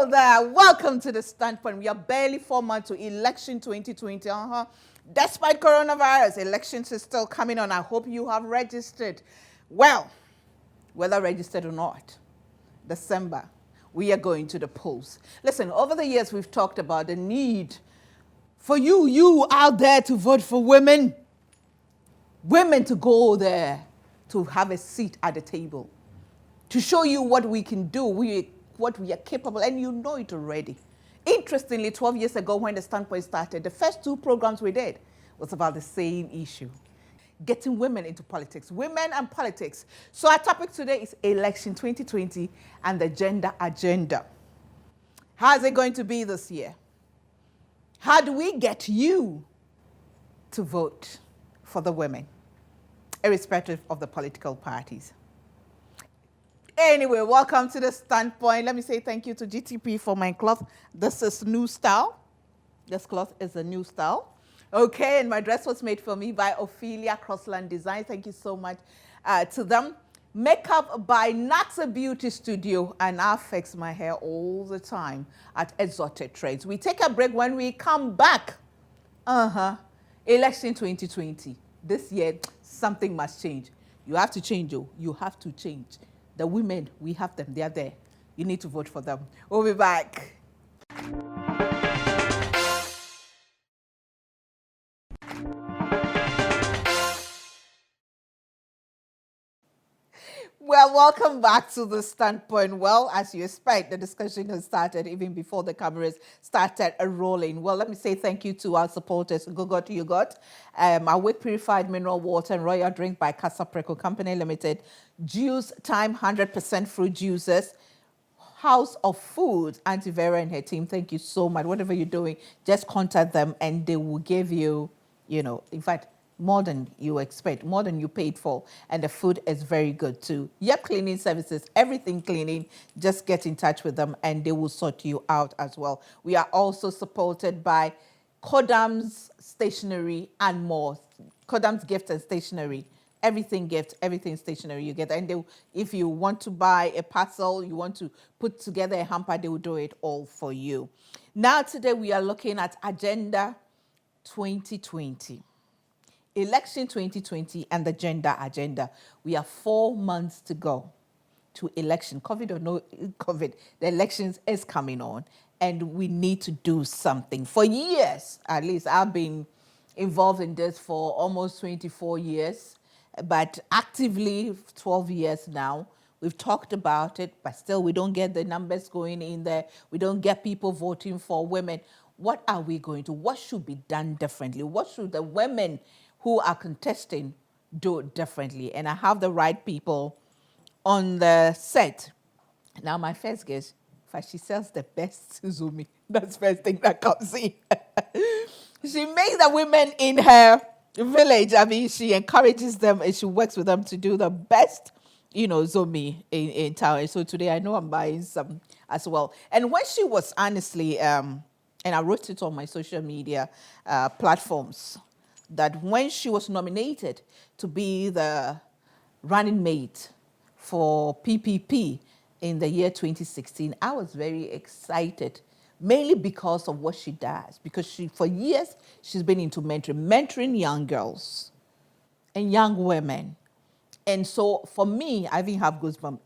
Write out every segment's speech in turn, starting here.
people there, welcome to the Standpoint. We are barely 4 months to election 2020. Despite coronavirus, elections is still coming on. I hope you have registered. Well, whether registered or not, December, we are going to the polls. Listen, over the years, we've talked about the need for you out there to vote for women. Women to go there to have a seat at the table, to show you what we can do, what we are capable, and you know it already. Interestingly, 12 years ago when the Standpoint started, the first 2 programs we did was about the same issue, getting women into politics, women and politics. So our topic today is election 2020 and the gender agenda. How is it going to be this year? How do we get you to vote for the women, irrespective of the political parties? Anyway, welcome to the Standpoint. Let me say thank you to GTP for my cloth. This is new style. This cloth is a new style. Okay, and my dress was made for me by Ophelia Crossland Design. Thank you so much to them. Makeup by Naxa Beauty Studio, and I fix my hair all the time at Exotic Trades. We take a break. When we come back, election 2020. This year, something must change. You have to change, oh. You have to change. The women, we have them. They are there. You need to vote for them. We'll be back. Well, welcome back to the Standpoint. Well, as you expect, the discussion has started even before the cameras started rolling. Well, let me say thank you to our supporters. You got our Wick Purified Mineral Water and Royal Drink by Casa Preco Company Limited, Juice Time 100% fruit juices, House of Food, Auntie Vera and her team. Thank you so much. Whatever you're doing, just contact them and they will give you, in fact, more than you expect, more than you paid for. And the food is very good too. Yep, cleaning services, everything cleaning. Just get in touch with them and they will sort you out as well. We are also supported by Kodam's Stationery and more. Kodam's Gift and Stationery. Everything gift, everything stationery you get. And if you want to buy a parcel, you want to put together a hamper, they will do it all for you. Now today we are looking at Agenda 2020. Election 2020 and the gender agenda. We have 4 months to go to election. COVID or no COVID, the elections is coming on and we need to do something. For years, at least, I've been involved in this for almost 24 years, but actively 12 years now. We've talked about it, but still we don't get the numbers going in there. We don't get people voting for women. What are we going to? What should be done differently? What should the women who are contesting do differently? And I have the right people on the set. Now, my first guest, in fact, she sells the best Zumi. That's the first thing that comes in. She makes the women in her village, she encourages them and she works with them to do the best, Zumi in town. So today I know I'm buying some as well. And when she was honestly, and I wrote it on my social media platforms, that when she was nominated to be the running mate for PPP in the year 2016, I was very excited, mainly because of what she does. Because for years, she's been into mentoring young girls and young women. And so for me, I even have goosebumps.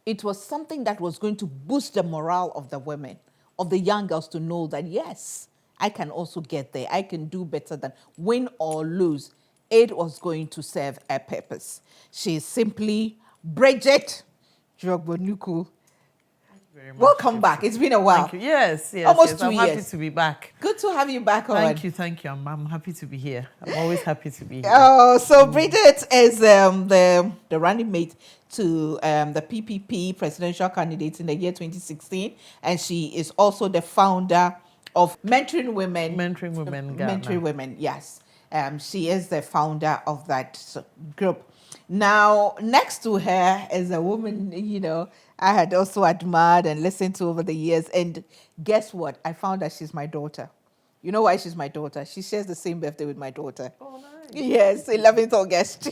It was something that was going to boost the morale of the women, of the young girls, to know that, yes, I can also get there. I can do better than win or lose. It was going to serve a purpose. She is simply Bridget Jogbonuku. Welcome back. It's been a while. Thank you. Yes. Almost 2 I'm years. happy to be back. Good to have you back on. Thank you. I'm happy to be here. I'm always happy to be here. Oh, so Bridget is the running mate to the PPP presidential candidate in the year 2016, and she is also the founder of Mentoring Women. Mentoring Women, yes. She is the founder of that group. Now, next to her is a woman, I had also admired and listened to over the years. And guess what? I found that she's my daughter. You know why she's my daughter? She shares the same birthday with my daughter. Oh, nice. Yes, 11th August.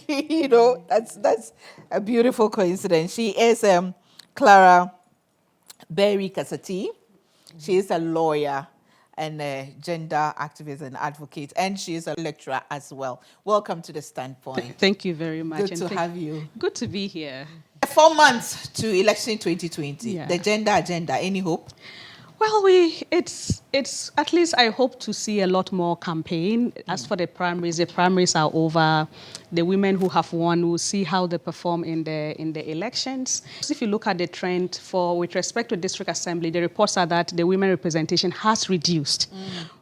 That's a beautiful coincidence. She is Clara Berry Kasati. She is a lawyer and a gender activist and advocate, and she is a lecturer as well. Welcome to The Standpoint. Thank you very much. Good to have you. Good to be here. 4 months to election 2020. Yeah. The gender agenda. Any hope? Well, it's at least I hope to see a lot more campaign. As for the primaries are over. The women who have won, we'll see how they perform in the elections. If you look at the trend with respect to district assembly, the reports are that the women representation has reduced.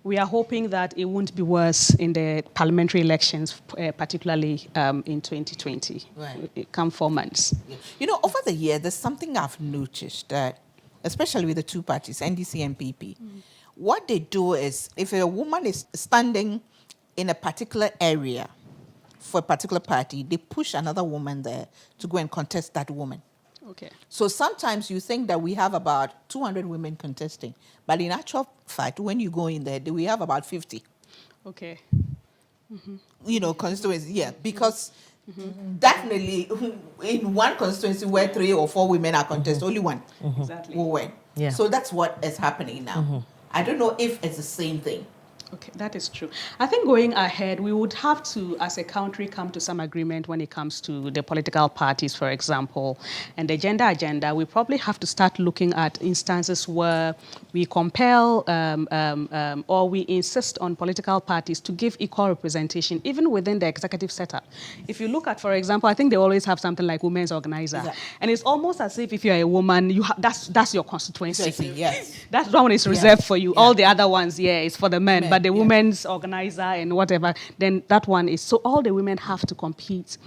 We are hoping that it won't be worse in the parliamentary elections, particularly in 2020. Right. It come 4 months. You know, over the year, there's something I've noticed that, especially with the two parties, NDC and PP, what they do is, if a woman is standing in a particular area for a particular party, they push another woman there to go and contest that woman. Okay. So sometimes you think that we have about 200 women contesting, but in actual fact, when you go in there, we have about 50. Okay. You know, constituency, yeah, because definitely in one constituency where 3 or 4 women are contesting, only one Exactly. will win. Yeah. So that's what is happening now. I don't know if it's the same thing. Okay, that is true. I think going ahead, we would have to, as a country, come to some agreement when it comes to the political parties, for example, and the gender agenda. We probably have to start looking at instances where we compel or we insist on political parties to give equal representation, even within the executive setup. If you look at, for example, I think they always have something like women's organizer, Exactly. and it's almost as if you're a woman, that's your constituency. Yes. That one is reserved for you. Yeah. All the other ones, is for the men. But the yeah. women's organizer and whatever, then that one is. So all the women have to compete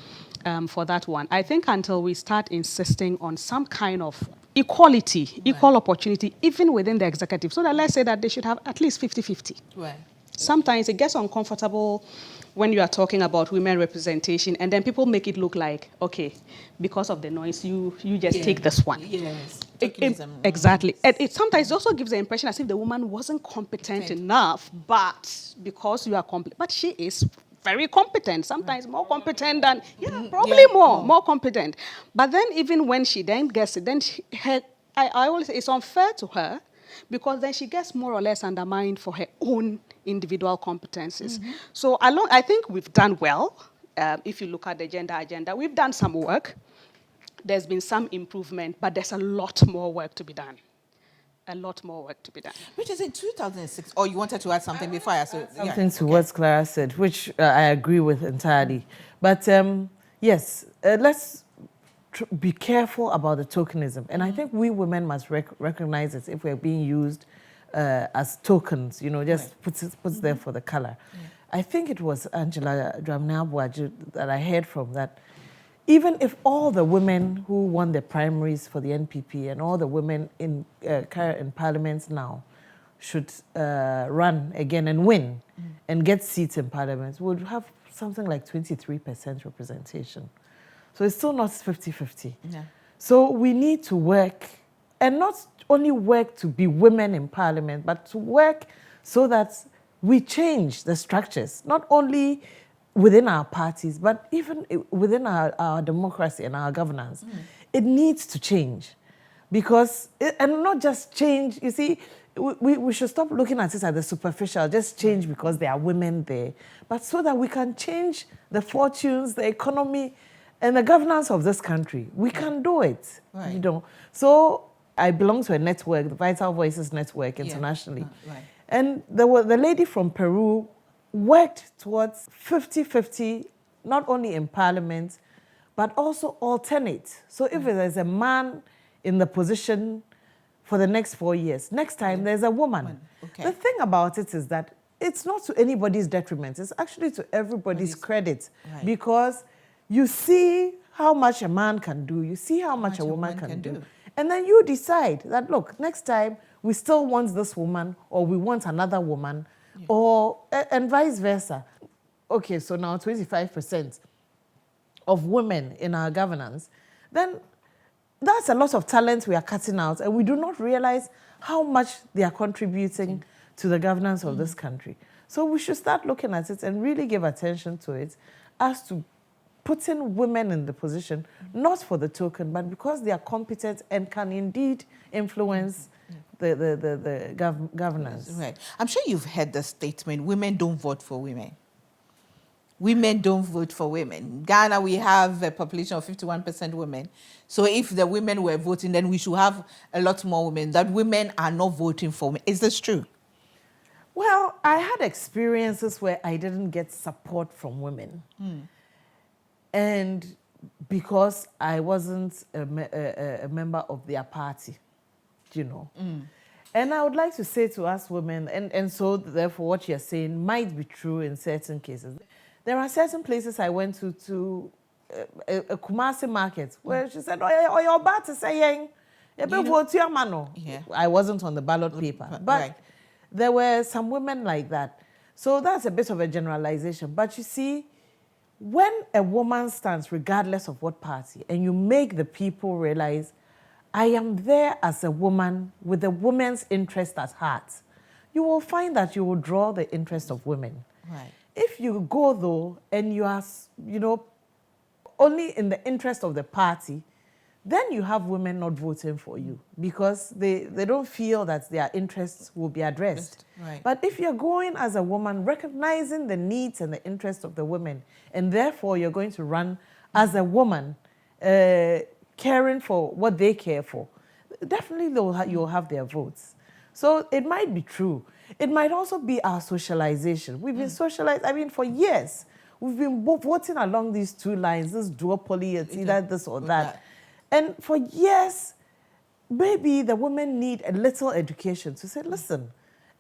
for that one. I think until we start insisting on some kind of equality, equal opportunity, even within the executive, so that let's say that they should have at least 50-50. Right. Sometimes it gets uncomfortable when you are talking about women representation, and then people make it look like, okay, because of the noise, you just take this one. Yes. Exactly. And it sometimes also gives the impression as if the woman wasn't competent enough, but because you are competent, but she is very competent, sometimes more competent than, probably more competent. But then even when she then gets it, then I always say it's unfair to her, because then she gets more or less undermined for her own individual competencies. So I think we've done well. If you look at the gender agenda, we've done some work. There's been some improvement, but there's a lot more work to be done. A lot more work to be done. Which is in 2006. Oh, you wanted to add something before I said Something to what Clara said, which I agree with entirely. But yes, let's be careful about the tokenism. And I think we women must recognize it if we're being used as tokens, just puts there for the color. I think it was Angela Dramnabwaju that I heard from that even if all the women who won the primaries for the NPP and all the women in parliaments now should run again and win and get seats in parliament, we would have something like 23% representation. So it's still not 50-50. Yeah. So we need to work, and not only work to be women in parliament, but to work so that we change the structures, not only within our parties, but even within our democracy and our governance. It needs to change. Because, and not just change, you see, we should stop looking at it as the superficial, just change because there are women there, but so that we can change the fortunes, the economy, and the governance of this country. We can do it, Right. So I belong to a network, the Vital Voices Network internationally. Right. And the lady from Peru worked towards 50-50, not only in parliament, but also alternate. So if there's a man in the position for the next 4 years, next time there's a woman. Okay. The thing about it is that it's not to anybody's detriment, it's actually to everybody's credit. Right. Because you see how much a man can do, you see how much a woman can do. And then you decide that, look, next time we still want this woman, or we want another woman, and vice versa. Okay, so now 25% of women in our governance, then that's a lot of talent we are cutting out, and we do not realize how much they are contributing to the governance of this country. So we should start looking at it and really give attention to it as to putting women in the position, not for the token, but because they are competent and can indeed influence the governance. Right. I'm sure you've heard the statement, women don't vote for women. Women don't vote for women. In Ghana, we have a population of 51% women. So if the women were voting, then we should have a lot more women. That women are not voting for women. Is this true? Well, I had experiences where I didn't get support from women. And because I wasn't a member of their party, you know. And I would like to say to us women, and so therefore what you're saying might be true in certain cases. There are certain places I went to a Kumasi market where she said, oh, you're about to say, Yeah. I wasn't on the ballot paper. But Right. there were some women like that. So that's a bit of a generalization. But you see, when a woman stands, regardless of what party, and you make the people realize, I am there as a woman with a woman's interest at heart, you will find that you will draw the interest of women. Right. If you go, though, and you are, only in the interest of the party, then you have women not voting for you because they don't feel that their interests will be addressed. Right. But if you're going as a woman, recognizing the needs and the interests of the women, and therefore you're going to run as a woman, caring for what they care for, definitely you'll have their votes. So it might be true. It might also be our socialization. We've been socialized, for years. We've been voting along these two lines, this duopoly, it's either this or that. And for years, maybe the women need a little education to say, listen,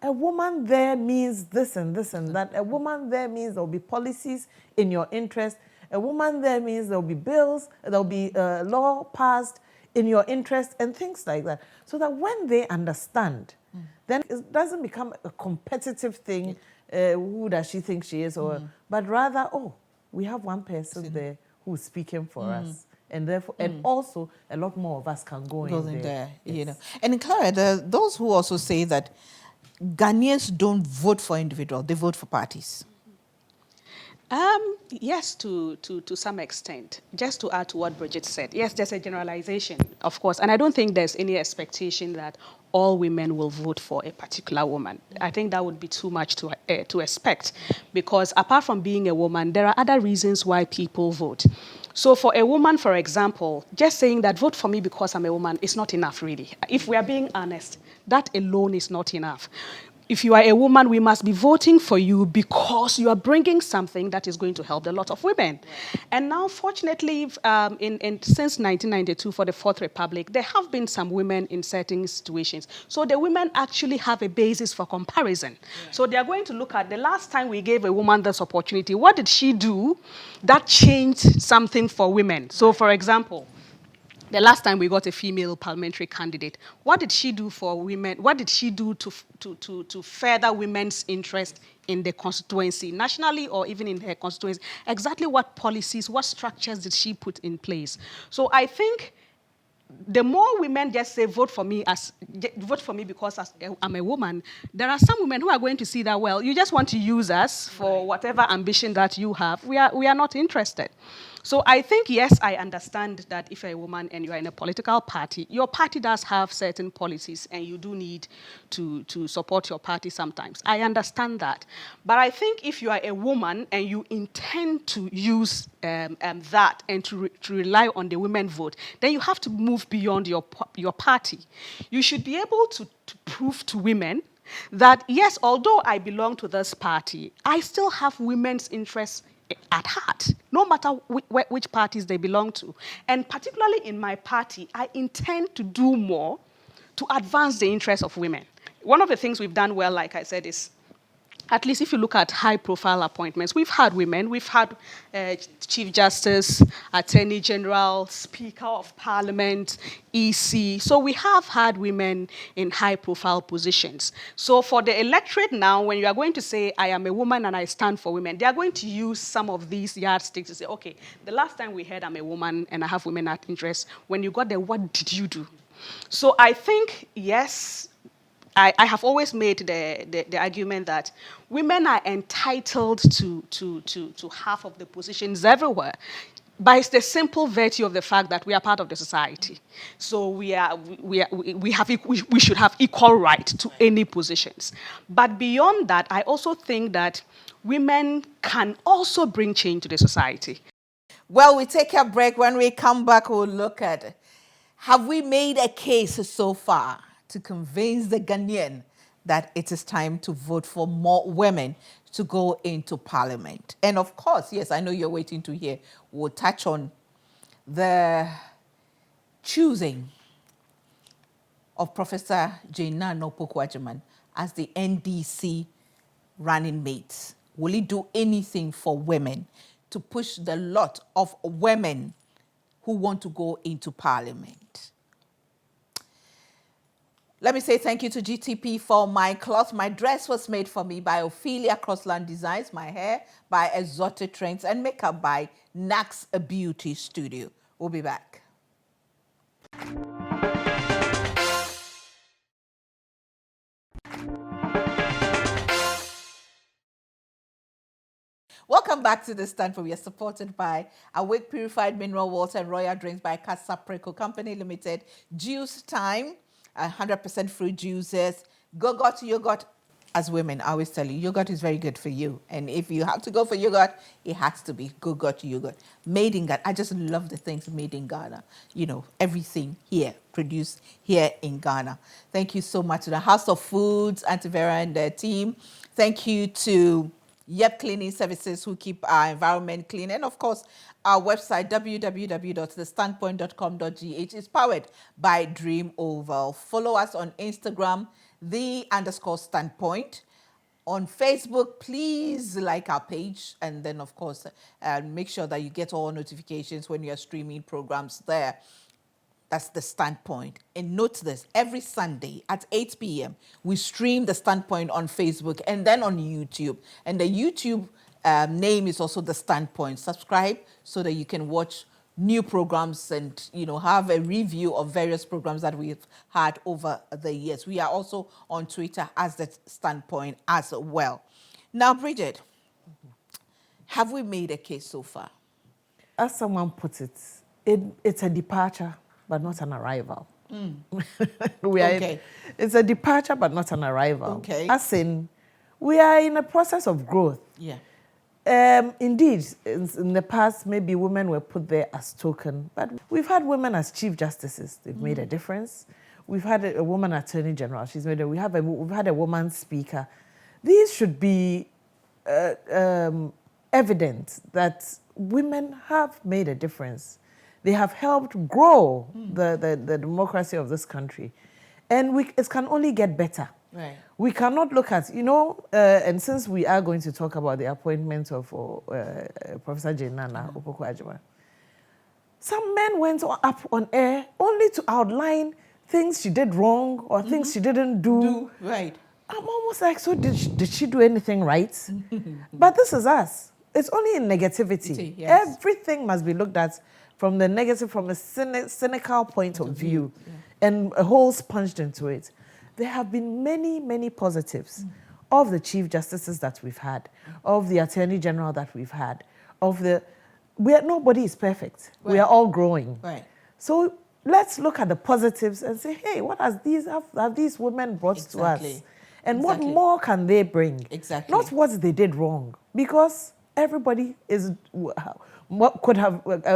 a woman there means this and this and that. A woman there means there'll be policies in your interest. A woman there means there'll be bills, there'll be law passed in your interest and things like that. So that when they understand, then it doesn't become a competitive thing, who does she think she is, but rather, we have one person there who's speaking for us. And therefore, and also a lot more of us can go in there. Yes. And Clara, those who also say that Ghanaians don't vote for individuals, they vote for parties. Yes, to some extent. Just to add to what Bridget said, yes, there's a generalization, of course, and I don't think there's any expectation that all women will vote for a particular woman. I think that would be too much to expect, because apart from being a woman, there are other reasons why people vote. So for a woman, for example, just saying that vote for me because I'm a woman is not enough, really. If we are being honest, that alone is not enough. If you are a woman, we must be voting for you because you are bringing something that is going to help a lot of women. Right. And now, fortunately, since 1992, for the Fourth Republic, there have been some women in certain situations. So the women actually have a basis for comparison. Yeah. So they are going to look at the last time we gave a woman this opportunity, what did she do that changed something for women? So, for example, the last time we got a female parliamentary candidate, what did she do for women? What did she do to further women's interest in the constituency, nationally or even in her constituency? Exactly what policies, what structures did she put in place? So I think the more women just say vote for me because I'm a woman, there are some women who are going to see that, well, you just want to use us for whatever ambition that you have. We are not interested. So I think, yes, I understand that if you're a woman and you are in a political party, your party does have certain policies and you do need to support your party sometimes. I understand that. But I think if you are a woman and you intend to use that and to rely on the women vote, then you have to move beyond your party. You should be able to prove to women that, yes, although I belong to this party, I still have women's interests at heart, no matter which parties they belong to. And particularly in my party, I intend to do more to advance the interests of women. One of the things we've done well, like I said, is at least if you look at high-profile appointments, we've had women. We've had Chief Justice, Attorney General, Speaker of Parliament, EC. So we have had women in high-profile positions. So for the electorate now, when you are going to say, I am a woman and I stand for women, they are going to use some of these yardsticks to say, okay, the last time we heard I'm a woman and I have women at interest, when you got there, what did you do? So I think, yes, I have always made the argument that women are entitled to half of the positions everywhere. But it's the simple virtue of the fact that we are part of the society. So we should have equal right to any positions. But beyond that, I also think that women can also bring change to the society. Well, we take a break. When we come back, we'll look at, have we made a case so far to convince the Ghanaian that it is time to vote for more women to go into parliament? And of course, yes, I know you're waiting to hear, we'll touch on the choosing of Professor Jaina Opoku-Agyeman as the NDC running mate. Will he do anything for women to push the lot of women who want to go into parliament? Let me say thank you to GTP for my cloth. My dress was made for me by Ophelia Crossland Designs, my hair by Exotic Trends, and makeup by Nax Beauty Studio. We'll be back. Welcome back to the stand for. We are supported by Awake Purified Mineral Water and Royal Drinks by Casa Preco Company Limited. Juice Time, 100% fruit juices. Yogurt, yogurt. As women, I always tell you, yogurt is very good for you. And if you have to go for yogurt, it has to be yogurt. Made in Ghana. I just love the things made in Ghana. You know, everything here, produced here in Ghana. Thank you so much to the House of Foods, Auntie Vera and their team. Thank you to Yep Cleaning Services, who keep our environment clean. And of course, our website, www.thestandpoint.com.gh, is powered by Dream Oval. Follow us on Instagram, _standpoint. On Facebook, please like our page. And then, of course, make sure that you get all notifications when you're streaming programs there. That's The Standpoint. And note this, every Sunday at 8 p.m., we stream The Standpoint on Facebook and then on YouTube. And the YouTube name is also The Standpoint. Subscribe so that you can watch new programs and, you know, have a review of various programs that we've had over the years. We are also on Twitter as The Standpoint as well. Now, Bridget, have we made a case so far? As someone puts it, it's a departure, but not an arrival. It's a departure, but not an arrival. Okay. As in, we are in a process of growth. Yeah. Indeed, in the past, maybe women were put there as token, but we've had women as chief justices. They've made a difference. We've had a woman attorney general. We've had a woman speaker. These should be evident that women have made a difference. They have helped grow the democracy of this country. And it can only get better. Right. We cannot look at, and since we are going to talk about the appointment of Professor Jaina Opoku-Agyeman, some men went up on air only to outline things she did wrong or things she didn't do. Right. I'm almost like, so did she do anything right? But this is us. It's only in negativity. Yes. Everything must be looked at from the negative, from a cynical point of view, and a hole sponged into it. There have been many, many positives of the chief justices that we've had, of the attorney general that we've had, nobody is perfect. Right. We are all growing. Right. So let's look at the positives and say, hey, what have these women brought to us? And what more can they bring? Exactly. Not what they did wrong, because everybody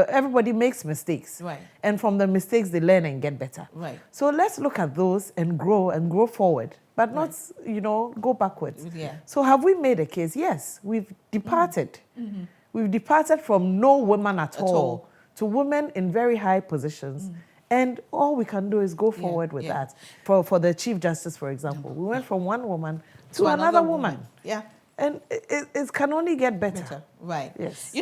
everybody makes mistakes. Right. And from the mistakes, they learn and get better. Right. So let's look at those and grow forward, but not, go backwards. Yeah. So have we made a case? Yes, we've departed. We've departed from no woman at all to women in very high positions. And all we can do is go forward with that. For the Chief Justice, for example, we went from one woman to another woman. Yeah. And it can only get better. Right. Yes.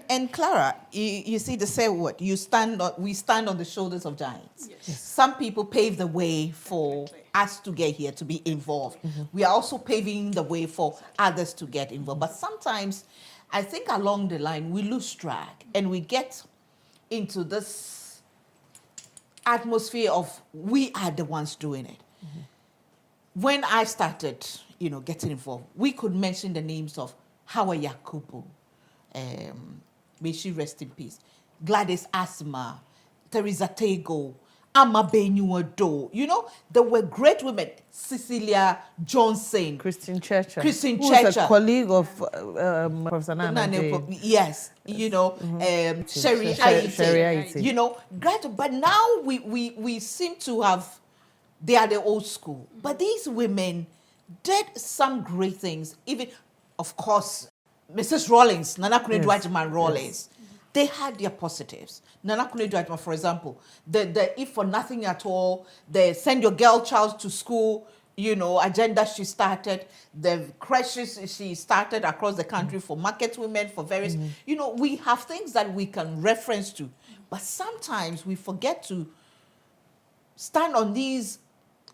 And Clara, you see the say what? We stand on the shoulders of giants. Yes. Some people pave the way for us to get here, to be involved. We are also paving the way for others to get involved. But sometimes, I think along the line, we lose track and we get into this atmosphere of we are the ones doing it. When I started, getting involved, we could mention the names of Hawa Yakubu, may she rest in peace, Gladys Asma, Teresa Tego, Amma Benyuado. You know, there were great women. Cecilia Johnson. Christine Churcher, Christine who was Churcher. a colleague of Professor Nana Jane. Yes, you know, Sherry Sherry Aite, Aite. you know, but now we seem to have, they are the old school. But these women did some great things. Even, of course, Mrs. Rawlings, Nana Kunedu Rawlings, they had their positives. Nana Kunedu, for example, the if for nothing at all, the send your girl child to school, you know, agenda she started, the creches she started across the country for market women, for various, you know, we have things that we can reference to. But sometimes we forget to stand on these,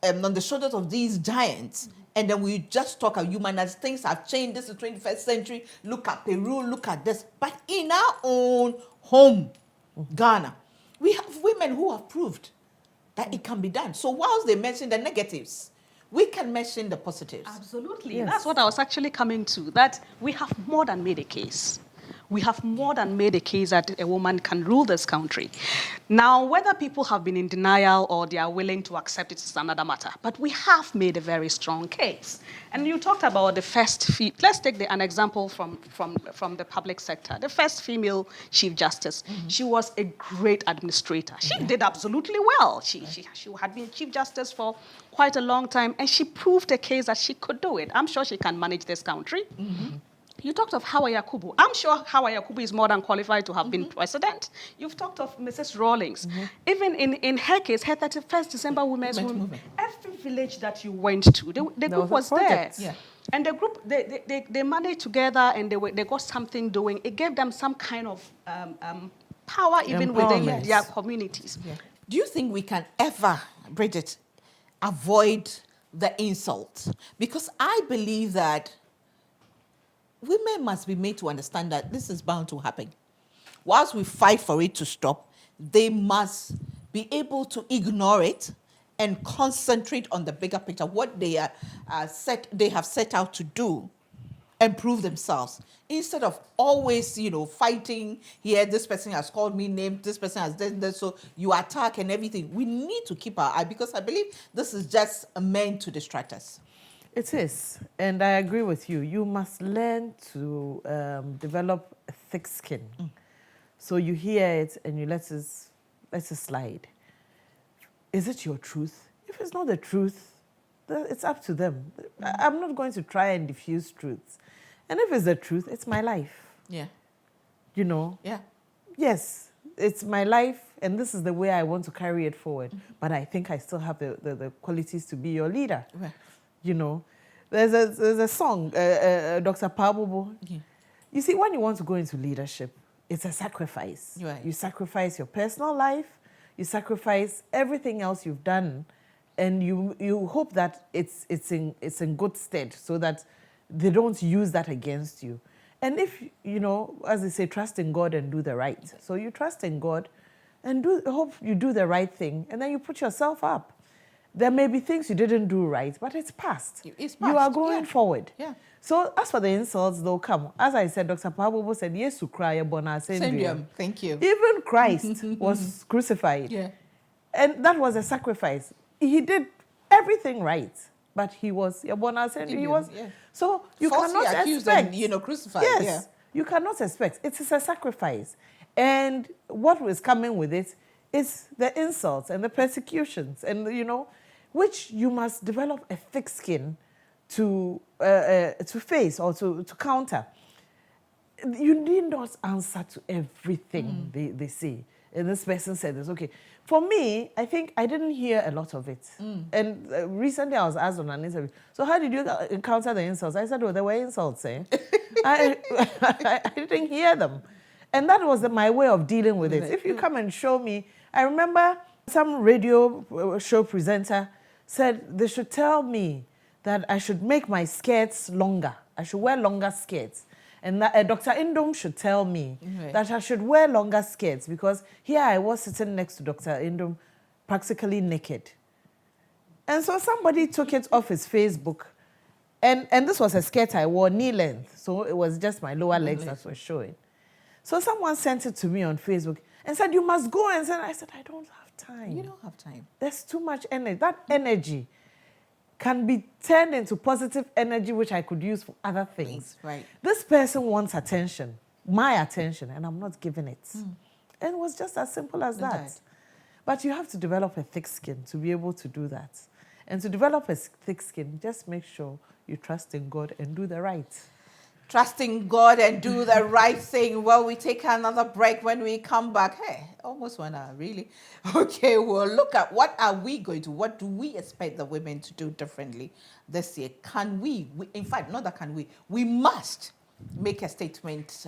on the shoulders of these giants, and then we just talk about human as things have changed. This is 21st century. Look at Peru, look at this. But in our own home, Ghana, we have women who have proved that it can be done. So whilst they mention the negatives, we can mention the positives. Absolutely. Yes. That's what I was actually coming to, that we have more than made a case. We have more than made a case that a woman can rule this country. Now, whether people have been in denial or they are willing to accept it is another matter. But we have made a very strong case. And you talked about the first, let's take an example from the public sector. The first female Chief Justice. She was a great administrator. She did absolutely well. She had been Chief Justice for quite a long time, and she proved a case that she could do it. I'm sure she can manage this country. You talked of Hawa Yakubu. I'm sure Hawa Yakubu is more than qualified to have been president. You've talked of Mrs. Rawlings. Even in her case, her 31st December Women's Movement, every village that you went to, the group was there. Yeah. And the group, they managed together and they got something doing. It gave them some kind of power even within their communities. Yeah. Do you think we can ever, Bridget, avoid the insult? Because I believe that women must be made to understand that this is bound to happen. Whilst we fight for it to stop, they must be able to ignore it and concentrate on the bigger picture, what they have set out to do, and prove themselves. Instead of always, you know, fighting here, this person has called me name, this person has done this, so you attack and everything. We need to keep our eye, because I believe this is just meant to distract us. It is, and I agree with you. You must learn to develop a thick skin. So you hear it and you let it slide. Is it your truth? If it's not the truth, then it's up to them. I'm not going to try and diffuse truths. And if it's the truth, it's my life. Yeah. You know? Yeah. Yes, it's my life, and this is the way I want to carry it forward. But I think I still have the qualities to be your leader. Right. You know, there's a song, Dr. Pabobo. Yeah. You see, when you want to go into leadership, it's a sacrifice. Right. You sacrifice your personal life, you sacrifice everything else you've done, and you hope that it's in good stead, so that they don't use that against you. And if, you know, as they say, trust in God and do the right. So you trust in God and hope you do the right thing, and then you put yourself up. There may be things you didn't do right, but it's past. It's You are past, going yeah. forward. Yeah. So as for the insults, they'll come. As I said, Dr. Pabobo said, yes, to cry upon our syndrome. Thank you. Even Christ was crucified. Yeah. And that was a sacrifice. He did everything right, but he was Yabona syndrome. He was. Yeah. So you Falsely cannot accused expect. and, you know, crucified. Yes. Yeah. You cannot expect. It is a sacrifice. And what was coming with it is the insults and the persecutions, and, you know, which you must develop a thick skin to face or to counter. You need not answer to everything they say. And this person said this. Okay. For me, I think I didn't hear a lot of it. And recently I was asked on an interview, so how did you encounter the insults? I said, oh, there were insults, eh? I didn't hear them. And that was my way of dealing with it. If you come and show me, I remember some radio show presenter said they should tell me that I should make my skirts longer. I should wear longer skirts. And that, Dr. Indom should tell me that I should wear longer skirts, because here I was sitting next to Dr. Indom practically naked. And so somebody took it off his Facebook. And this was a skirt I wore knee length. So it was just my lower legs that were showing. So someone sent it to me on Facebook. and said, you must go. And I said, I don't have time. You don't have time. There's too much energy. That energy can be turned into positive energy, which I could use for other things. Right. This person wants attention, my attention, and I'm not giving it. And it was just as simple as that. Right. But you have to develop a thick skin to be able to do that. And to develop a thick skin, just make sure you trust in God and do the right. Trusting God and do the right thing. Well, we take another break. When we come back, hey, almost 1 hour, really. Okay, we'll look at what do we expect the women to do differently this year? Can we in fact, not that can we must make a statement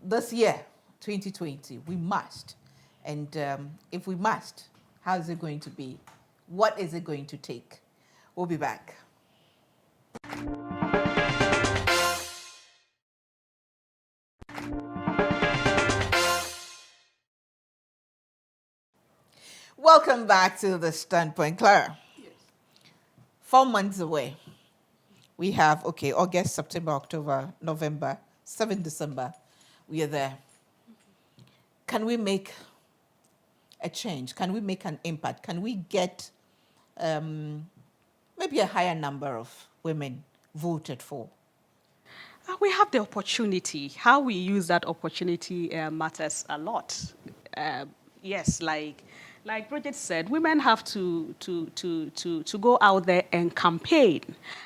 this year, 2020. We must. And if we must, how is it going to be? What is it going to take? We'll be back. Welcome back to The Standpoint. Clara, yes. 4 months away. We have, August, September, October, November, 7 December. We are there. Can we make a change? Can we make an impact? Can we get maybe a higher number of women voted for? We have the opportunity. How we use that opportunity matters a lot. Yes, like Bridget said, women have to go out there and campaign.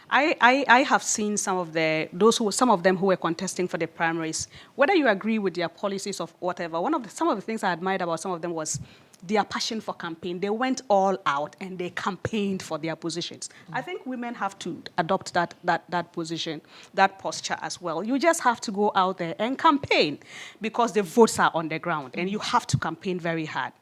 I have seen some of them who were contesting for the primaries. Whether you agree with their policies or whatever, some of the things I admired about some of them was their passion for campaign. They went all out and they campaigned for their positions. I think women have to adopt that position, that posture as well. You just have to go out there and campaign because the votes are on the ground and you have to campaign very hard.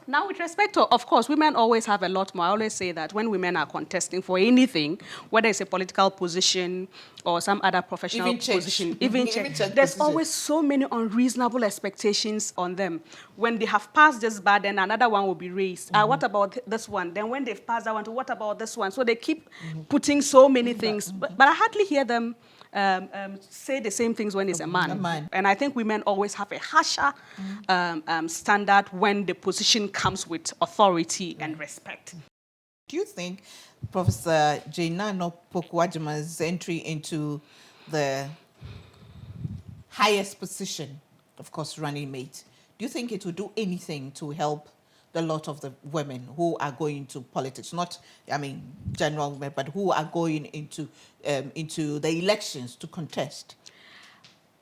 Now, with respect to, of course, women always have a lot more. I always say that when women are contesting for anything, whether it's a political position or some other professional position, there's always so many unreasonable expectations on them. When they have passed this bar, then another one will be raised. What about this one? Then when they've passed that one, what about this one? So they keep putting so many things. But I hardly hear them say the same things when it's a man. And I think women always have a harsher standard when the position comes with authority and respect. Do you think Professor Jainano Pokuajima's entry into the highest position, of course, running mate, do you think it will do anything to help a lot of the women who are going to politics, not, general women, but who are going into the elections to contest?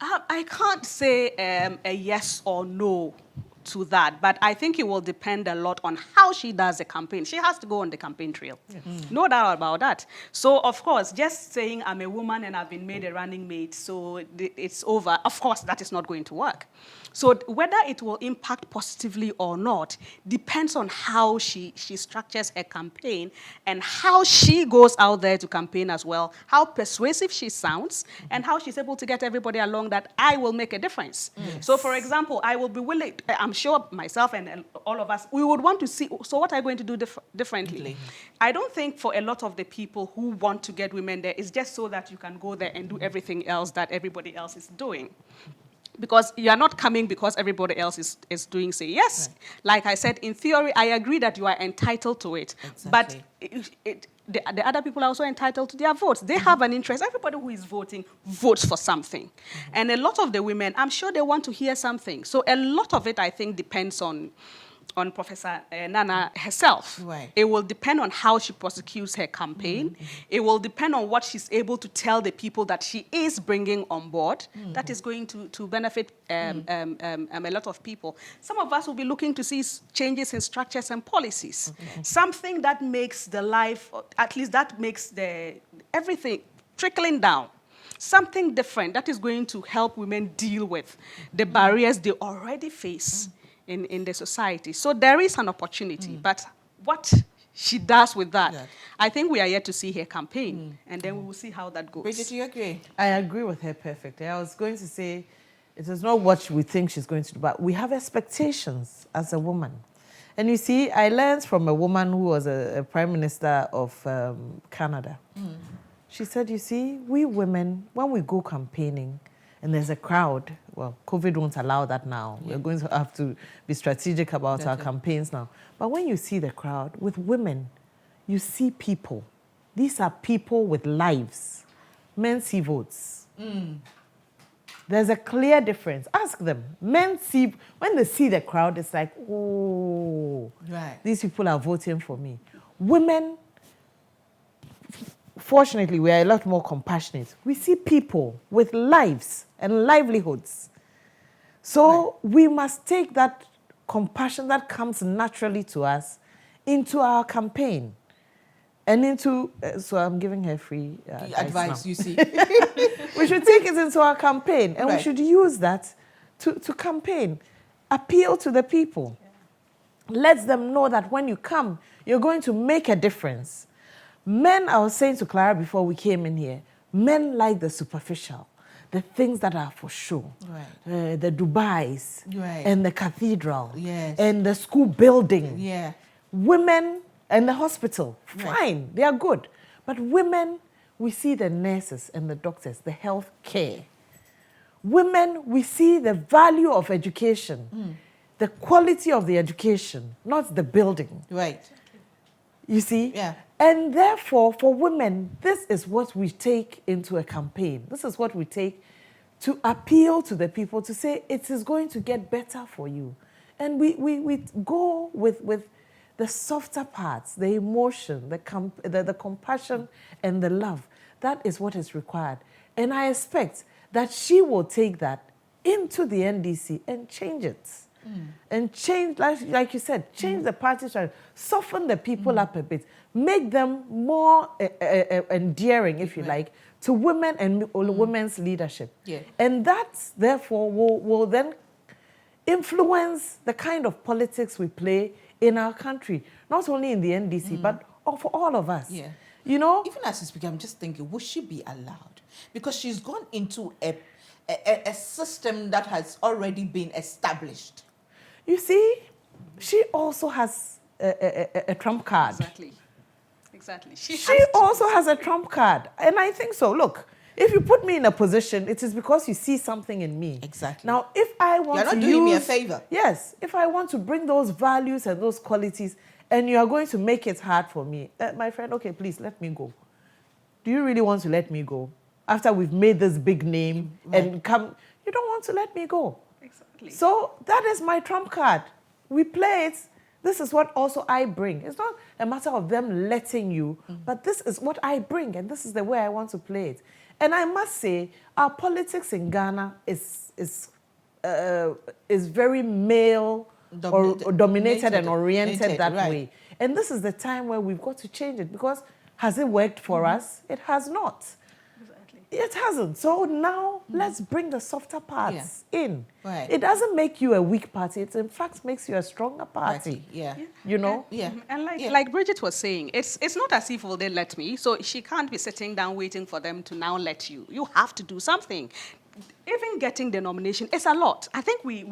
I can't say a yes or no to that, but I think it will depend a lot on how she does the campaign. She has to go on the campaign trail. No doubt about that. So, of course, just saying I'm a woman and I've been made a running mate, so it's over, of course, that is not going to work. So whether it will impact positively or not depends on how she structures her campaign and how she goes out there to campaign as well, how persuasive she sounds, and how she's able to get everybody along that I will make a difference. So, for example, I will be willing, I'm sure myself and all of us, we would want to see, so what are you going to do differently? I don't think for a lot of the people who want to get women there, it's just so that you can go there and do everything else that everybody else is doing. Because you are not coming because everybody else is doing say yes. Right. Like I said, in theory, I agree that you are entitled to it. Exactly. But the other people are also entitled to their votes. They have an interest. Everybody who is voting votes for something. And a lot of the women, I'm sure they want to hear something. So a lot of it, I think, depends on Professor Nana herself. Right. It will depend on how she prosecutes her campaign. It will depend on what she's able to tell the people that she is bringing on board. That is going to benefit a lot of people. Some of us will be looking to see changes in structures and policies. Something that makes the life, at least that makes everything trickling down. Something different that is going to help women deal with the barriers they already face in the society. So there is an opportunity, but what she does with that, I think we are yet to see her campaign, and then we will see how that goes. Bridget, do you agree? I agree with her perfectly. I was going to say, it is not what we think she's going to do, but we have expectations as a woman. And you see, I learned from a woman who was a prime minister of Canada. She said, you see, we women, when we go campaigning, and there's a crowd, well, COVID won't allow that now. Yeah. We're going to have to be strategic about our campaigns now. But when you see the crowd with women, you see people. These are people with lives. Men see votes. There's a clear difference. Ask them. Men see, when they see the crowd, it's like, oh, Right. these people are voting for me. Women, fortunately, we are a lot more compassionate. We see people with lives and livelihoods. So we must take that compassion that comes naturally to us into our campaign. And into, so I'm giving her free Advice, now. you see. We should take it into our campaign, and Right. we should use that to campaign. Appeal to the people. Let them know that when you come, you're going to make a difference. Men, I was saying to Clara before we came in here, men like the superficial, the things that are for show. Right. The Dubais, Right. and the cathedral, Yes. and the school building. Yeah. Women and the hospital, Right. fine, they are good. But women, we see the nurses and the doctors, the health care. Women, we see the value of education, the quality of the education, not the building. Right. You see? Yeah. And therefore, for women, this is what we take into a campaign. This is what we take to appeal to the people, to say it is going to get better for you. And we go with the softer parts, the emotion, the compassion, and the love. That is what is required. And I expect that she will take that into the NDC and change it. And change, like you said, change the party strategy, soften the people up a bit, make them more endearing, if you like, to women and women's leadership. Yeah. And that, therefore, will then influence the kind of politics we play in our country, not only in the NDC, but for all of us. Yeah. You know? Even as you speak, I'm just thinking, would she be allowed? Because she's gone into a system that has already been established. You see, she also has a trump card. Exactly. She also has a trump card. And I think so. Look, if you put me in a position, it is because you see something in me. Exactly. Now, if I want You're to not doing me a favor. Yes. If I want to bring those values and those qualities, and you are going to make it hard for me, my friend, okay, please let me go. Do you really want to let me go? After we've made this big name and come, you don't want to let me go. Exactly. So that is my trump card. We play it. This is what also I bring. It's not a matter of them letting you, but this is what I bring, and this is the way I want to play it. And I must say, our politics in Ghana is very male or dominated and oriented that way. And this is the time where we've got to change it, because has it worked for us? It has not. It hasn't. So now let's bring the softer parts in. Right. It doesn't make you a weak party. It in fact makes you a stronger party. Yeah. You know? Yeah. And like Bridget was saying, it's not as if they let me. So she can't be sitting down waiting for them to now let you. You have to do something. Even getting the nomination is a lot. I think we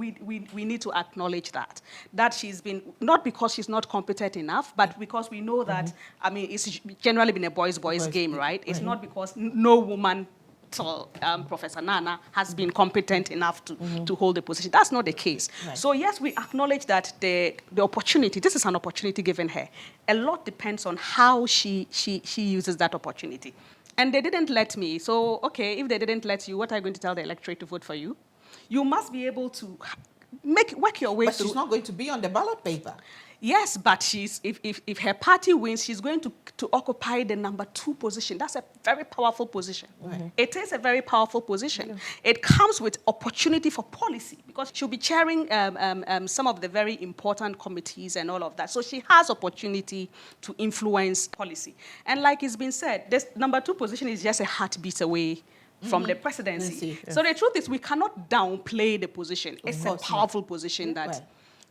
need to acknowledge that she's been, not because she's not competent enough, but because we know that, I mean, it's generally been a boys' game, right? It's not because no woman till Professor Nana has been competent enough to hold the position. That's not the case. Right. So yes, we acknowledge that the opportunity, this is an opportunity given her. A lot depends on how she uses that opportunity. And they didn't let me. So, okay, if they didn't let you, what are you going to tell the electorate to vote for you? You must be able to work your way But through. she's not going to be on the ballot paper. Yes, but if her party wins, she's going to occupy the number 2 position. That's a very powerful position. Right. It is a very powerful position. Yeah. It comes with opportunity for policy, because she'll be chairing some of the very important committees and all of that. So she has opportunity to influence policy. And like it's been said, this number 2 position is just a heartbeat away from the presidency. Yes. So the truth is, we cannot downplay the position. It's a powerful position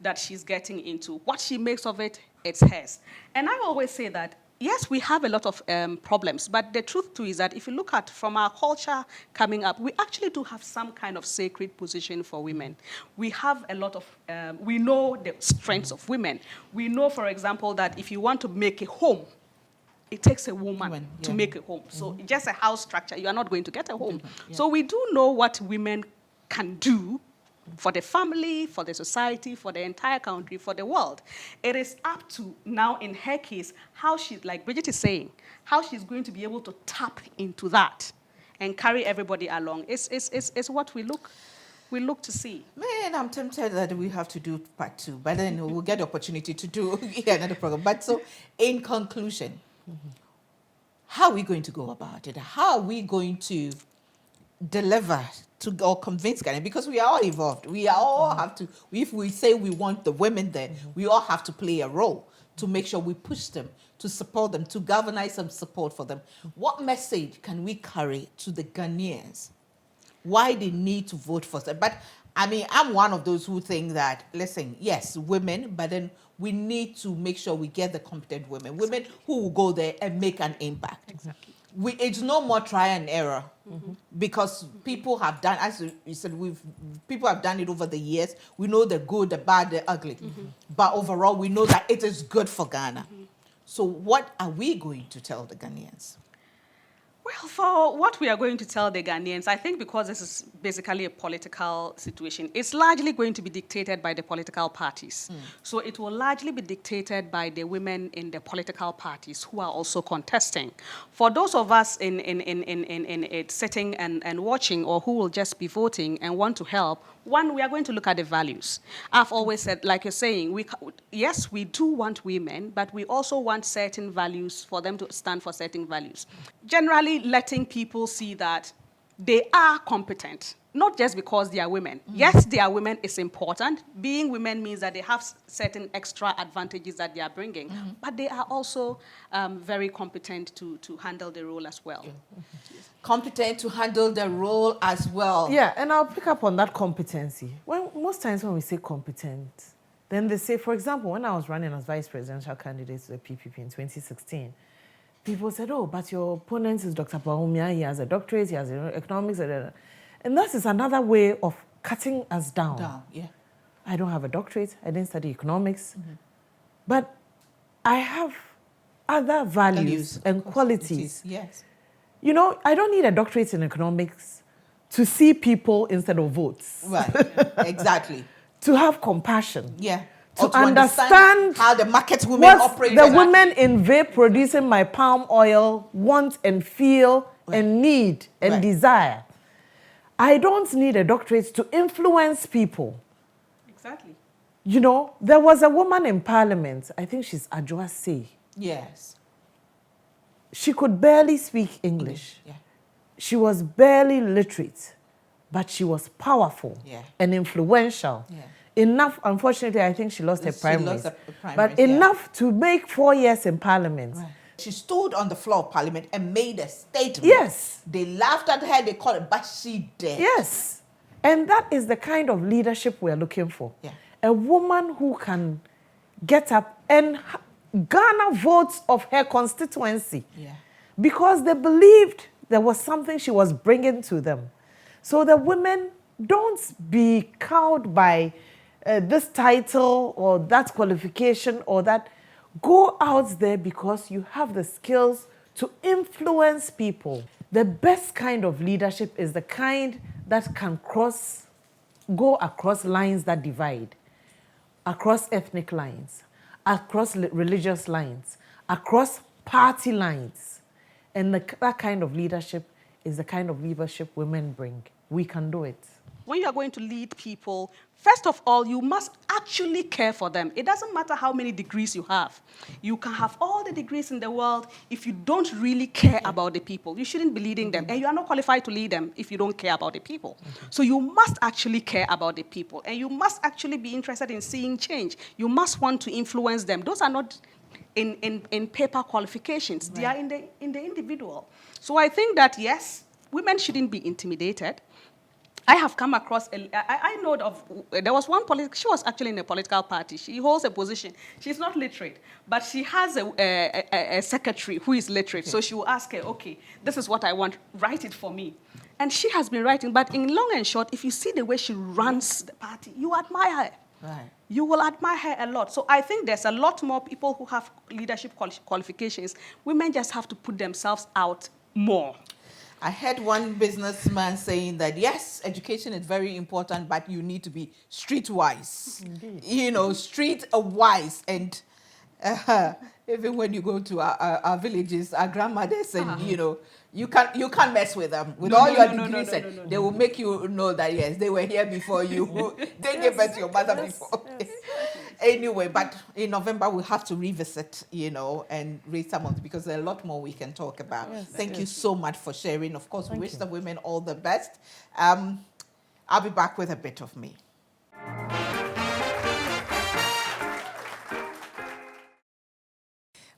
that she's getting into. What she makes of it, it's hers. And I always say that, yes, we have a lot of problems, but the truth too is that if you look at from our culture coming up, we actually do have some kind of sacred position for women. We have a lot of, we know the strengths of women. We know, for example, that if you want to make a home, it takes a woman Woman, to yeah. make a home. So just a house structure, you are not going to get a home. Yeah. So we do know what women can do for the family, for the society, for the entire country, for the world. It is up to now, in her case, how she, like Bridget is saying, how she's going to be able to tap into that and carry everybody along. It's what we look to see. Man, I'm tempted that we have to do part 2, but then we'll get the opportunity to do another program. But so, in conclusion, how are we going to go about it? How are we going to deliver to or convince Ghana? Because we are all involved. We all have to, if we say we want the women there, we all have to play a role to make sure we push them, to support them, to galvanize some support for them. What message can we carry to the Ghanaians? Why they need to vote for them? But I mean, I'm one of those who think that, listen, yes, women, but then we need to make sure we get the competent women, women who will go there and make an impact. Exactly. It's no more try and error, because people have done, as you said, people have done it over the years. We know the good, the bad, the ugly, but overall we know that it is good for Ghana. So what are we going to tell the Ghanaians? Well, for what we are going to tell the Ghanaians, I think because this is basically a political situation, it's largely going to be dictated by the political parties. So it will largely be dictated by the women in the political parties who are also contesting. For those of us in it sitting and watching, or who will just be voting and want to help, one, we are going to look at the values. I've always said, like you're saying, yes, we do want women, but we also want certain values for them to stand for certain values. Generally, letting people see that they are competent, not just because they are women. Yes, they are women is important. Being women means that they have certain extra advantages that they are bringing, but they are also very competent to handle the role as well. Competent to handle the role as well. Yeah, and I'll pick up on that competency. Most times when we say competent, then they say, for example, when I was running as vice presidential candidate to the PPP in 2016, people said, oh, but your opponent is Dr. Bawumia, he has a doctorate, he has economics, and that is another way of cutting us down. I don't have a doctorate, I didn't study economics, but I have other values and qualities. Yes. You know, I don't need a doctorate in economics to see people instead of votes. Right, exactly. To have compassion. Yeah. To understand how the market women what operate. the women in vape producing my palm oil want and feel and need and desire. I don't need a doctorate to influence people. Exactly. You know, there was a woman in parliament, I think she's Adjoa Say. Yes. She could barely speak English. Yeah. She was barely literate, but she was powerful and influential. Yeah. Enough, unfortunately, I think she lost her primaries. But yeah. enough to make 4 years in parliament. Right. She stood on the floor of parliament and made a statement. Yes. They laughed at her, they called it, but she did. Yes. And that is the kind of leadership we're looking for. Yeah. A woman who can get up and garner votes of her constituency. Yeah. Because they believed there was something she was bringing to them. So the women, don't be cowed by this title or that qualification or that. Go out there because you have the skills to influence people. The best kind of leadership is the kind that can go across lines that divide, across ethnic lines, across religious lines, across party lines. And that kind of leadership is the kind of leadership women bring. We can do it. When you are going to lead people, first of all, you must actually care for them. It doesn't matter how many degrees you have. You can have all the degrees in the world. If you don't really care about the people, you shouldn't be leading them. And you are not qualified to lead them if you don't care about the people. So you must actually care about the people. And you must actually be interested in seeing change. You must want to influence them. Those are not in paper qualifications. They are in the individual. So I think that, yes, women shouldn't be intimidated. I have come across, I know of, there was one she was actually in a political party. She holds a position. She's not literate, but she has a secretary who is literate. Okay. So she will ask her, okay, this is what I want, write it for me. And she has been writing, but in long and short, if you see the way she runs the party, you admire her. Right. you will admire her a lot. So I think there's a lot more people who have leadership qualifications. Women just have to put themselves out more. I heard one businessman saying that yes, education is very important, but you need to be streetwise. Indeed. You know, street wise. And even when you go to our villages, our grandmothers, and you know, you can't mess with them with all your degrees. They will make you know that yes, they were here before you. They gave birth to your mother before. Anyway, but in November we'll have to revisit, you know, and read some of it because there are a lot more we can talk about. Yes, Thank you so much for sharing. Of course, we wish you. the women all the best. I'll be back with a bit of me.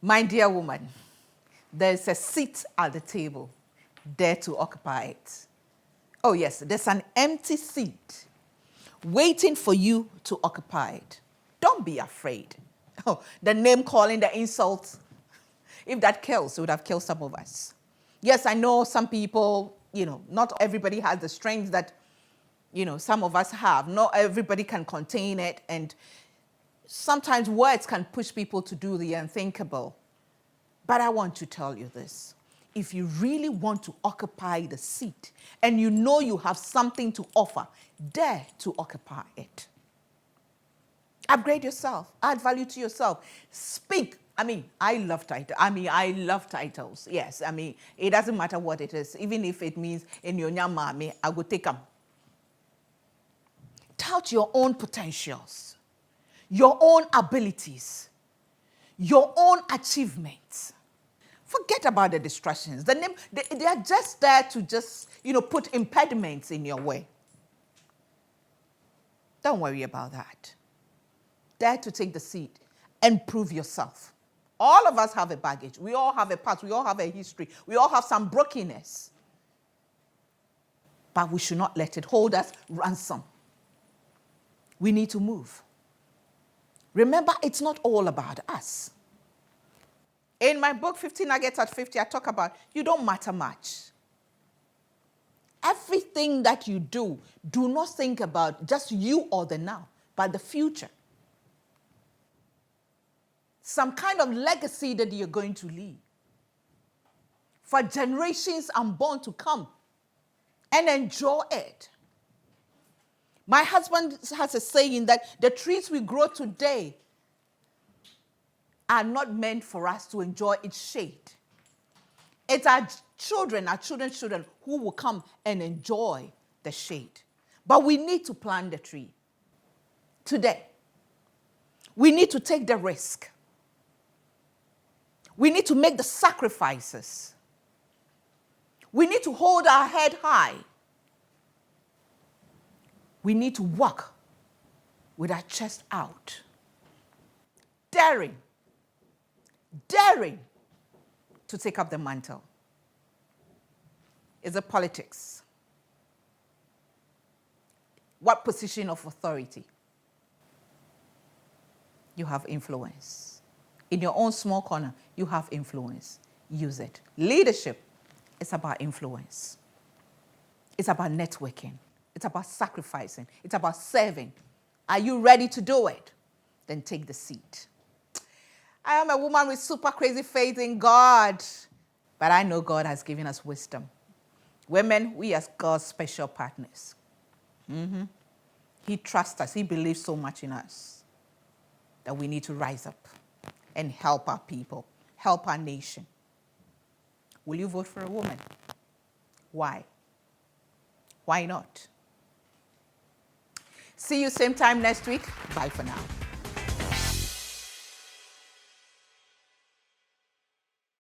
My dear woman, there's a seat at the table. Dare to occupy it. Oh yes, there's an empty seat waiting for you to occupy it. Don't be afraid. Oh, the name calling, the insults. If that kills, it would have killed some of us. Yes, I know some people, you know, not everybody has the strength that, you know, some of us have. Not everybody can contain it. And sometimes words can push people to do the unthinkable. But I want to tell you this. If you really want to occupy the seat and you know you have something to offer, dare to occupy it. Upgrade yourself. Add value to yourself. Speak. I love titles. Yes, it doesn't matter what it is. Even if it means in your mami, I will take them. Tout your own potentials, your own abilities, your own achievements. Forget about the distractions. They are just there to just, you know, put impediments in your way. Don't worry about that. Dare to take the seat and prove yourself. All of us have a baggage. We all have a past. We all have a history. We all have some brokenness. But we should not let it hold us ransom. We need to move. Remember, it's not all about us. In my book, 50 Nuggets at 50, I talk about you don't matter much. Everything that you do not think about just you or the now, but the future. Some kind of legacy that you're going to leave for generations unborn to come and enjoy it. My husband has a saying that the trees we grow today are not meant for us to enjoy its shade. It's our children's children who will come and enjoy the shade. But we need to plant the tree today. We need to take the risk. We need to make the sacrifices. We need to hold our head high. We need to walk with our chest out. Daring to take up the mantle. Is it politics? What position of authority? You have influence. In your own small corner, you have influence. Use it. Leadership is about influence. It's about networking. It's about sacrificing. It's about serving. Are you ready to do it? Then take the seat. I am a woman with super crazy faith in God, but I know God has given us wisdom. Women, we are God's special partners. He trusts us. He believes so much in us that we need to rise up and help our people, help our nation. Will you vote for a woman? Why? Why not? See you same time next week. Bye for now.